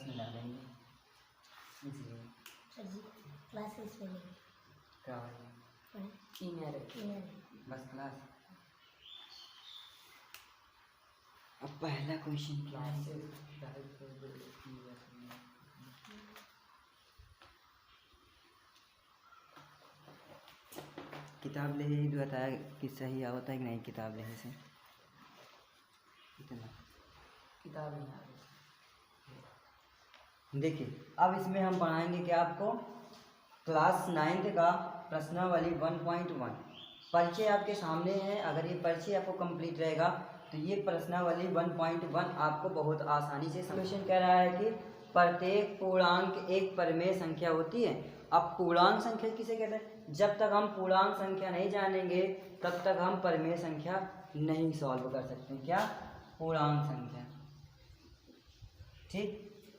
में डालेंगे इसलिए सर जी क्लासेस में लेंगे क्या बस क्लास। अब पहला क्वेश्चन क्या है? किताब ले ही बताया कि सही होता है कि नहीं किताब लेने से। कितना किताब देखिए, अब इसमें हम पढ़ाएंगे कि आपको क्लास 9th का प्रश्नावली 1.1 परिचय आपके सामने है। अगर ये परिचय आपको कंप्लीट रहेगा तो ये प्रश्नावली 1.1 आपको बहुत आसानी से क्वेश्चन कह रहा है कि प्रत्येक पूर्णांक एक परिमेय संख्या होती है। अब पूर्णांक संख्या किसे कहते हैं? जब तक हम पूर्णांक संख्या नहीं जानेंगे तब तक हम परिमेय संख्या नहीं सॉल्व कर सकते। क्या? पूर्णांक संख्या। ठीक,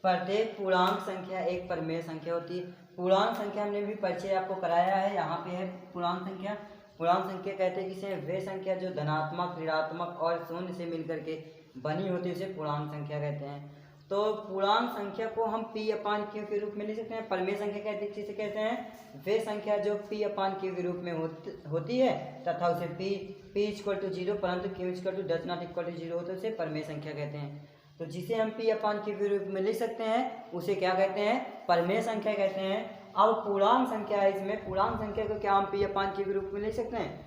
प्रत्येक पूर्णांक संख्या एक परिमेय संख्या होती है। पूर्णांक संख्या हमने भी परिचय आपको कराया है, यहाँ पे है पूर्णांक संख्या। पूर्णांक संख्या कहते हैं किसे? वे संख्या जो धनात्मक, ऋणात्मक और शून्य से मिलकर के बनी होती है उसे पूर्णांक संख्या कहते हैं। तो पूर्णांक संख्या को हम P/Q के रूप में लिख सकते हैं। परिमेय संख्या कहते हैं किसे कहते हैं? वे संख्या जो P/Q के रूप में होती है तथा उसे P=0 परंतु Q=0 होता है उसे परिमेय संख्या कहते हैं। तो जिसे हम P/Q के रूप में लिख सकते हैं उसे क्या कहते हैं? परिमेय संख्या कहते हैं। अब पूर्णांक संख्या है, इसमें पूर्णांक संख्या को क्या हम P/Q के रूप में लिख सकते हैं?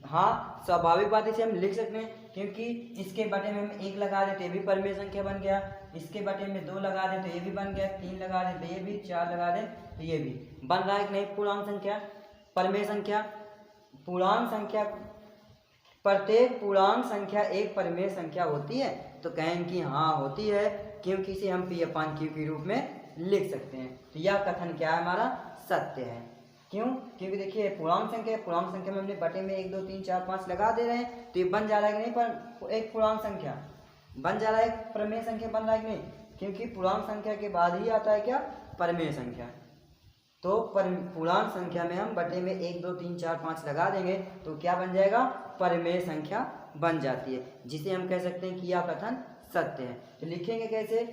हाँ, स्वाभाविक बात इसे हम लिख सकते हैं, क्योंकि इसके बटे में हम 1 लगा दें तो ये भी परिमेय संख्या बन गया, इसके बटे में 2 लगा दें तो ये भी बन गया, 3 लगा दें तो ये भी, 4 लगा दें तो ये भी बन रहा है कि नहीं? पूर्णांक संख्या, परिमेय संख्या। पूर्णांक संख्या, प्रत्येक पूर्णांक संख्या एक परिमेय संख्या होती है। तो कहें कि हाँ होती है, क्योंकि इसे हम P/Q के रूप में लिख सकते हैं। तो यह कथन क्या है? हमारा सत्य है। क्यों? क्योंकि देखिए पूर्णांक संख्या, पूर्णांक संख्या में हमने बटे में 1 2 3 4 5 लगा दे रहे हैं तो ये बन जा रहा है कि नहीं? पर एक पूर्णांक संख्या बन जा रहा है, एक परिमेय संख्या बन रहा है कि नहीं? क्योंकि पूर्णांक संख्या के बाद ही आता है क्या? परिमेय संख्या। तो पूर्णांक संख्या में हम बटे में 1 2 3 4 5 लगा देंगे तो क्या बन जाएगा? परिमेय संख्या बन जाती है, जिसे हम कह सकते हैं कि यह कथन सत्य है। तो लिखेंगे कैसे?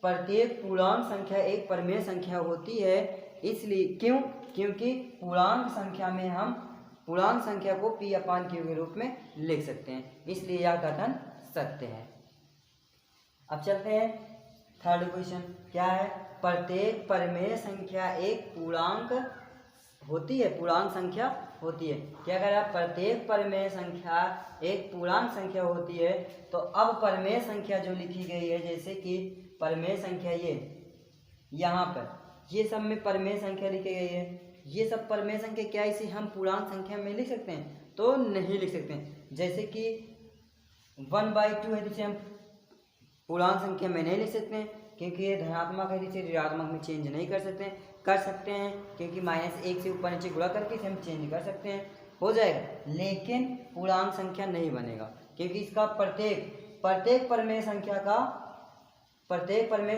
प्रत्येक पूर्णांक संख्या एक परिमेय संख्या होती है, इसलिए क्यों? क्योंकि पूर्णांक संख्या में हम पूर्णांक संख्या को P/Q के रूप में लिख सकते हैं, इसलिए यह कथन सत्य है। अब चलते हैं थर्ड क्वेश्चन। क्या है? प्रत्येक परिमेय संख्या एक पूर्णांक होती है, पूर्णांक संख्या होती है। क्या कह रहा है? प्रत्येक परिमेय संख्या एक पूर्णांक संख्या होती है। तो अब परिमेय संख्या जो लिखी गई है, जैसे कि परिमेय संख्या ये यहाँ पर ये सब में परिमेय संख्या लिखी गई है, ये सब परिमेय संख्या क्या इसे हम पूर्णांक संख्या में लिख सकते हैं? तो नहीं लिख सकते हैं। जैसे कि 1/2 है जिसे हम पूर्णांक संख्या में नहीं लिख सकते हैं, क्योंकि ये धनात्मक है जिसे ऋणात्मक में चेंज नहीं कर सकते हैं। कर सकते हैं क्योंकि -1 से ऊपर नीचे गुणा करके इसे हम चेंज कर सकते हैं, हो जाएगा। लेकिन पूर्णांक संख्या नहीं बनेगा, क्योंकि इसका प्रत्येक परिमेय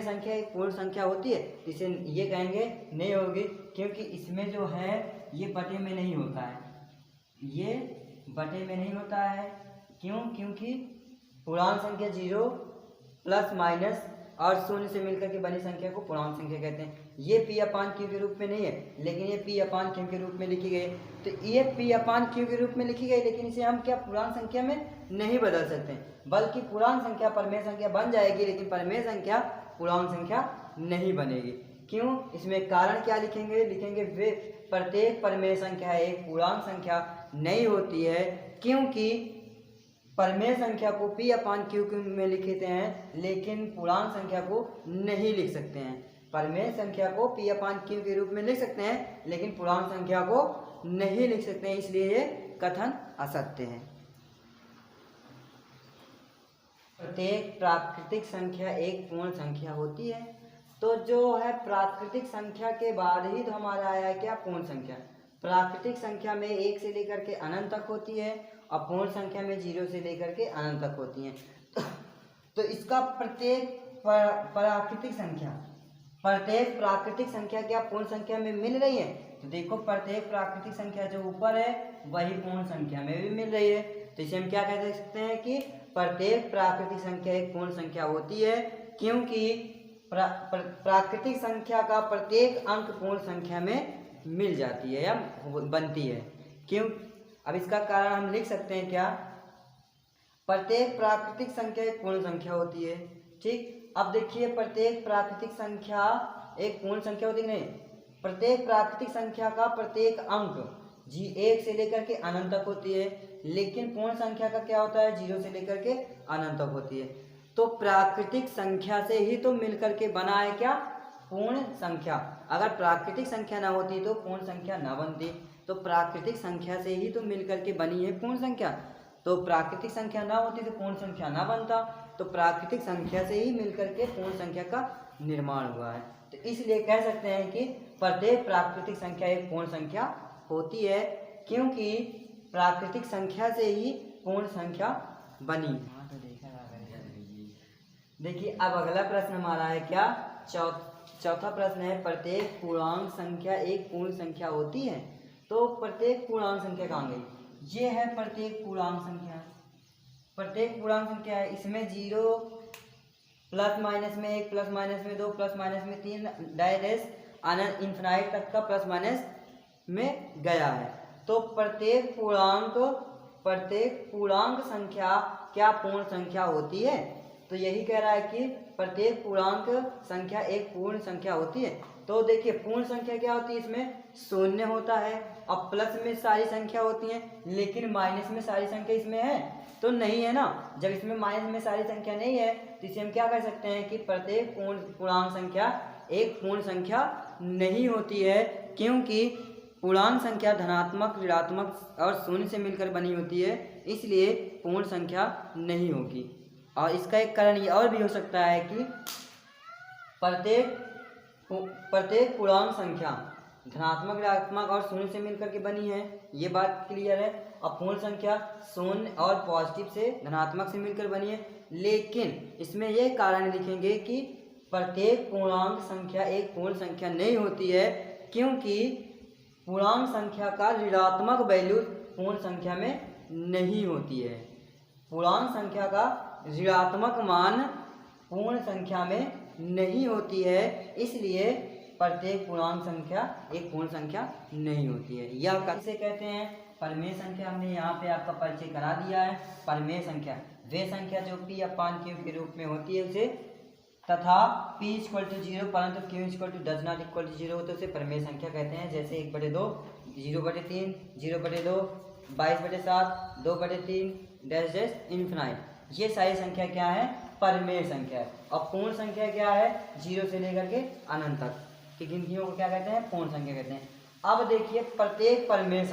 संख्या एक पूर्ण संख्या होती है। इसे ये कहेंगे नहीं होगी, क्योंकि इसमें जो है ये बटे में नहीं होता है, ये बटे में नहीं होता है। क्यों? क्योंकि पूर्णांक संख्या 0 प्लस माइनस और शून्य से मिलकर के बनी संख्या को पूर्णांक संख्या कहते हैं। ये P/Q के रूप में नहीं है, लेकिन ये P/Q के रूप में लिखी गई। तो ये P/Q के रूप में लिखी गई, लेकिन इसे हम क्या पूर्णांक संख्या में नहीं बदल सकते, बल्कि पूर्णांक संख्या परिमेय संख्या बन जाएगी, लेकिन परिमेय संख्या पूर्णांक संख्या नहीं बनेगी। क्यों? इसमें कारण क्या लिखेंगे? लिखेंगे वे प्रत्येक परिमेय संख्या एक पूर्णांक संख्या नहीं होती है, क्योंकि परिमेय संख्या को P/Q में लिखते हैं, लेकिन पूर्णांक संख्या को नहीं लिख सकते हैं। परिमेय संख्या को P/Q के रूप में लिख सकते हैं, लेकिन पूर्णांक संख्या को नहीं लिख सकते हैं, इसलिए ये कथन असत्य है। प्रत्येक प्राकृतिक संख्या एक पूर्ण संख्या होती है। तो जो है प्राकृतिक संख्या के बाद ही तो हमारा आया है क्या? पूर्ण संख्या। प्राकृतिक संख्या में 1 से लेकर के अनंत तक होती है, और पूर्ण संख्या में 0 से लेकर के अनंत तक होती हैं। तो इसका प्रत्येक प्राकृतिक संख्या क्या पूर्ण संख्या में मिल रही है? तो देखो प्रत्येक प्राकृतिक संख्या जो ऊपर है वही पूर्ण संख्या में भी मिल रही है। तो इसे हम क्या कह सकते हैं कि प्रत्येक प्राकृतिक संख्या एक पूर्ण संख्या होती है, क्योंकि प्राकृतिक संख्या का प्रत्येक अंक पूर्ण संख्या में मिल जाती है या बनती है। क्यों? अब इसका कारण हम लिख सकते हैं क्या, प्रत्येक प्राकृतिक संख्या एक पूर्ण संख्या होती है। ठीक, अब देखिए प्रत्येक प्राकृतिक संख्या एक पूर्ण संख्या होती है नहीं, प्रत्येक प्राकृतिक संख्या का प्रत्येक अंक जी 1 से लेकर के अनंत तक होती है, लेकिन पूर्ण संख्या का क्या होता है, 0 से लेकर के अनंत तक होती है। तो प्राकृतिक संख्या से ही तो मिलकर के बना है क्या, पूर्ण संख्या। अगर प्राकृतिक संख्या ना होती तो पूर्ण संख्या ना बनती, तो प्राकृतिक संख्या से ही तो मिलकर के बनी है पूर्ण संख्या। तो प्राकृतिक संख्या ना होती तो पूर्ण संख्या ना बनता, तो प्राकृतिक संख्या से ही मिलकर के पूर्ण संख्या का निर्माण हुआ है। तो इसलिए कह सकते हैं कि प्रत्येक प्राकृतिक संख्या एक पूर्ण संख्या होती है, क्योंकि प्राकृतिक संख्या से ही पूर्ण संख्या बनी। देखिए अब अगला प्रश्न हमारा है क्या, चौथा प्रश्न है, प्रत्येक पूर्णांक संख्या एक पूर्ण संख्या होती है। तो प्रत्येक पूर्णांक संख्या कहाँ गई, ये है प्रत्येक पूर्णांक संख्या। प्रत्येक पूर्णांक संख्या है, इसमें 0 प्लस माइनस में 1 प्लस माइनस में 2 प्लस माइनस में 3 डायरेक्ट अनंत इन्फिनाइट तक का प्लस माइनस में गया है। तो प्रत्येक पूर्णांक संख्या क्या पूर्ण संख्या होती है। तो यही कह रहा है कि प्रत्येक पूर्णांक संख्या एक पूर्ण संख्या होती है। तो देखिए पूर्ण संख्या क्या होती है, इसमें शून्य होता है, अब प्लस में सारी संख्या होती है, लेकिन माइनस में सारी संख्या इसमें है तो नहीं है ना। जब इसमें माइनस में सारी संख्या नहीं है तो इसे हम क्या कह सकते हैं कि प्रत्येक पूर्णांक संख्या एक पूर्ण संख्या नहीं होती है, क्योंकि पूर्णांक संख्या धनात्मक, ऋणात्मक और शून्य से मिलकर बनी होती है, इसलिए पूर्ण संख्या नहीं होगी। और इसका एक कारण ये और भी हो सकता है कि प्रत्येक पूर्णांक संख्या धनात्मक, ऋणात्मक और शून्य से मिलकर के बनी है, ये बात क्लियर है। और पूर्ण संख्या शून्य और पॉजिटिव से, धनात्मक से मिलकर बनी है, लेकिन इसमें यह कारण लिखेंगे कि प्रत्येक पूर्णांक संख्या एक पूर्ण संख्या नहीं होती है, क्योंकि पूर्णांक संख्या का ऋणात्मक वैल्यू पूर्ण संख्या में नहीं होती है। पूर्णांक संख्या का ऋणात्मक मान पूर्ण संख्या में नहीं होती है, इसलिए प्रत्येक पूर्णांक संख्या एक पूर्ण संख्या नहीं होती है। यह कैसे कहते हैं, परिमेय संख्या हमने यहाँ पे आपका परिचय करा दिया है। परिमेय संख्या वे संख्या जो p अपान q के रूप में होती है उसे, तथा p = 0 परंतु q = (0) हो तो उसे परिमेय संख्या कहते हैं। जैसे 1/2, 0/3, 0/2, 22/7, 2/3 डैश इन्फिनाइट, ये सारी संख्या क्या है, परिमेय संख्या है। और पूर्ण संख्या क्या है, 0 से लेकर के अनंत तक की गिनतियों को क्या कहते हैं, पूर्ण संख्या कहते हैं। अब देखिए प्रत्येक परिमेय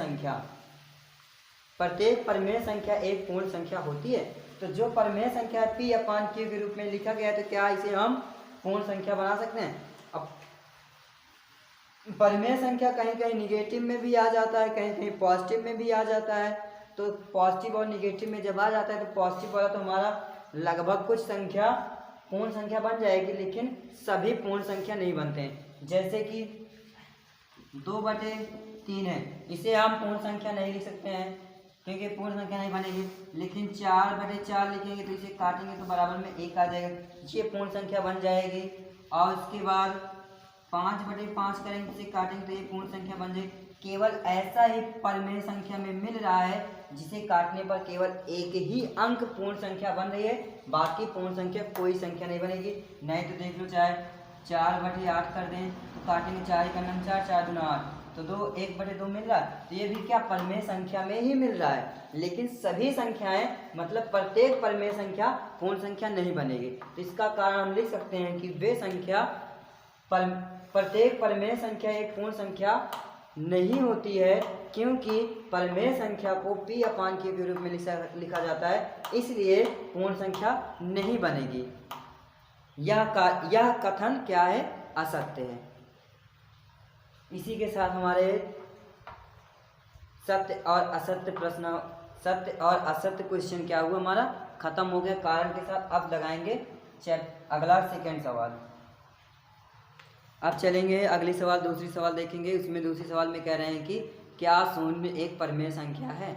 संख्या एक पूर्ण संख्या होती है। तो जो परिमेय संख्या p अपान q के रूप में लिखा गया है, तो क्या इसे हम पूर्ण संख्या बना सकते हैं। अब परिमेय संख्या कहीं कहीं निगेटिव में भी आ जाता है, कहीं कहीं पॉजिटिव में भी आ जाता है। तो पॉजिटिव और निगेटिव में जब आ जाता है तो पॉजिटिव वाला तो हमारा लगभग कुछ संख्या पूर्ण संख्या बन जाएगी, लेकिन सभी पूर्ण संख्या नहीं बनते हैं। जैसे कि 2/3 है, इसे हम पूर्ण संख्या नहीं लिख सकते हैं क्योंकि पूर्ण संख्या नहीं बनेगी, लेकिन 4/4 लिखेंगे तो इसे काटेंगे तो बराबर में 1 आ जाएगा, ये पूर्ण संख्या बन जाएगी। और उसके बाद 5/5 करेंगे, इसे काटेंगे तो ये पूर्ण संख्या बन जाएगी। केवल ऐसा ही परिमेय संख्या में मिल रहा है जिसे काटने पर केवल एक ही अंक पूर्ण संख्या बन रही है, बाकी पूर्ण संख्या कोई संख्या नहीं बनेगी। नहीं तो देख लो, चाहे 4/8 कर दें तो काटेंगे 4 का 4, 4 दूना 8, तो 1/2 मिल रहा है। तो ये भी क्या परिमेय संख्या में ही मिल रहा है, लेकिन सभी संख्याएं मतलब प्रत्येक परिमेय संख्या पूर्ण संख्या नहीं बनेगी। तो इसका कारण हम लिख सकते हैं कि वे संख्या प्रत्येक परिमेय संख्या एक पूर्ण संख्या नहीं होती है, क्योंकि परिमेय संख्या को p अपान q के रूप में लिखा जाता है, इसलिए पूर्ण संख्या नहीं बनेगी। यह कथन क्या है, असत्य है। इसी के साथ हमारे सत्य और असत्य क्वेश्चन क्या हुआ, हमारा खत्म हो गया कारण के साथ। अब लगाएंगे अगला सेकंड सवाल। अब चलेंगे अगली सवाल, दूसरी सवाल देखेंगे। उसमें दूसरी सवाल में कह रहे हैं कि क्या 0 एक परिमेय संख्या है।